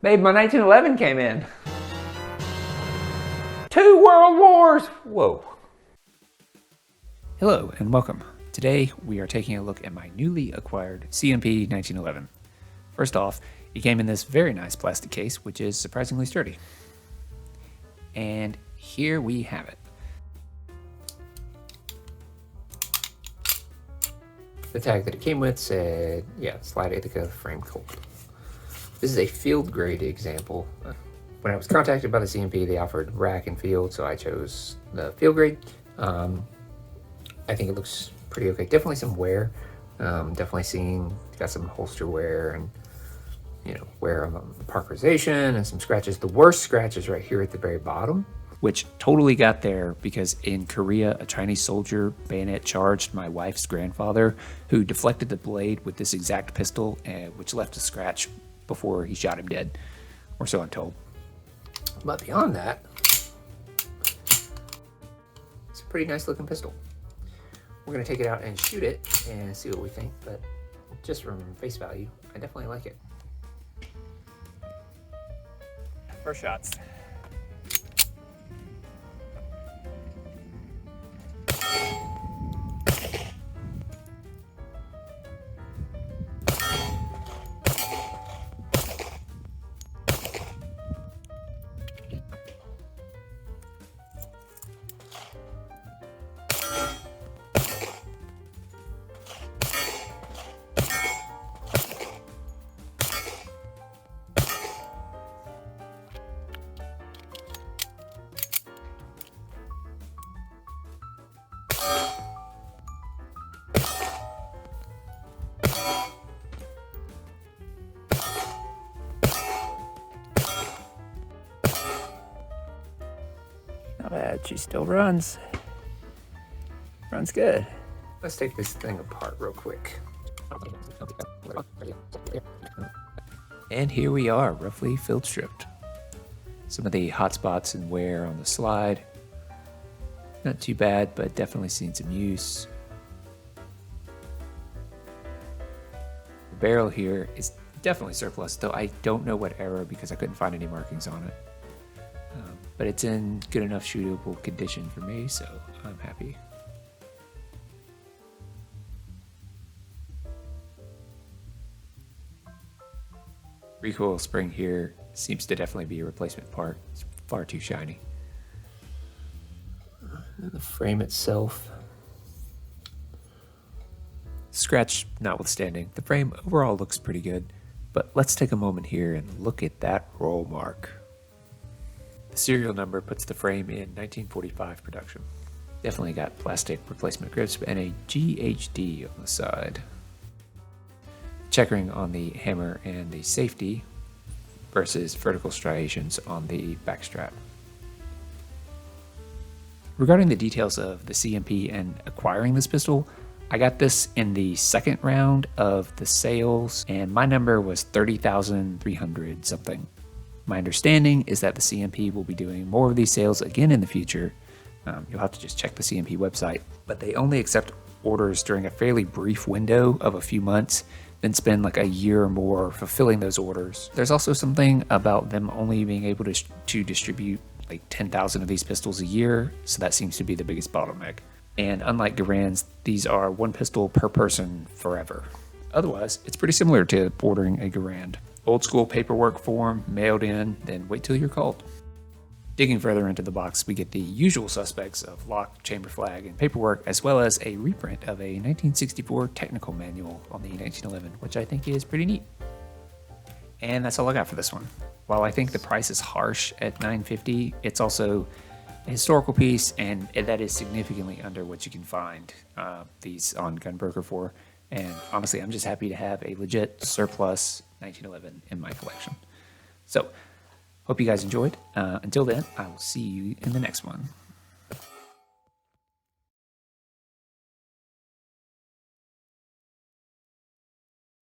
Babe, my 1911 came in. 2 world wars! Whoa. Hello and welcome. Today we are taking a look at my newly acquired CMP 1911. First off, it came in this very nice plastic case, which is surprisingly sturdy. And here we have it. The tag that it came with said, slide Ithaca frame cold. This is a field grade example. When I was contacted by the CMP, they offered rack and field, so I chose the field grade. I think it looks pretty okay. Definitely some wear. Definitely seeing got some holster wear and wear on the parkerization and some scratches. The worst scratch is right here at the very bottom, which totally got there because in Korea, a Chinese soldier bayonet charged my wife's grandfather, who deflected the blade with this exact pistol, which left a scratch before he shot him dead, or so I'm told. But beyond that, it's a pretty nice looking pistol. We're gonna take it out and shoot it and see what we think, but just from face value, I definitely like it. First shots. Not bad, she still runs. Runs good. Let's take this thing apart real quick. And here we are, roughly field stripped. Some of the hot spots and wear on the slide. Not too bad, but definitely seen some use. The barrel here is definitely surplus, though I don't know what era because I couldn't find any markings on it. But it's in good enough shootable condition for me, so I'm happy. Recoil spring here seems to definitely be a replacement part. It's far too shiny. And the frame itself, scratch notwithstanding, the frame overall looks pretty good, but let's take a moment here and look at that roll mark. The serial number puts the frame in 1945 production. Definitely got plastic replacement grips and a GHD on the side. Checkering on the hammer and the safety versus vertical striations on the back strap. Regarding the details of the CMP and acquiring this pistol, I got this in the second round of the sales and my number was 30,300 something. My understanding is that the CMP will be doing more of these sales again in the future. You'll have to just check the CMP website, but they only accept orders during a fairly brief window of a few months, then spend like a year or more fulfilling those orders. There's also something about them only being able to distribute like 10,000 of these pistols a year, so that seems to be the biggest bottleneck. And unlike Garands, these are one pistol per person forever. Otherwise, it's pretty similar to ordering a Garand. Old school paperwork form, mailed in, then wait till you're called. Digging further into the box, we get the usual suspects of lock, chamber flag, and paperwork, as well as a reprint of a 1964 technical manual on the 1911, which I think is pretty neat. And that's all I got for this one. While I think the price is harsh at $950, it's also a historical piece, and that is significantly under what you can find these on Gunbroker for. And honestly, I'm just happy to have a legit surplus 1911 in my collection. So, hope you guys enjoyed. Until then, I will see you in the next one.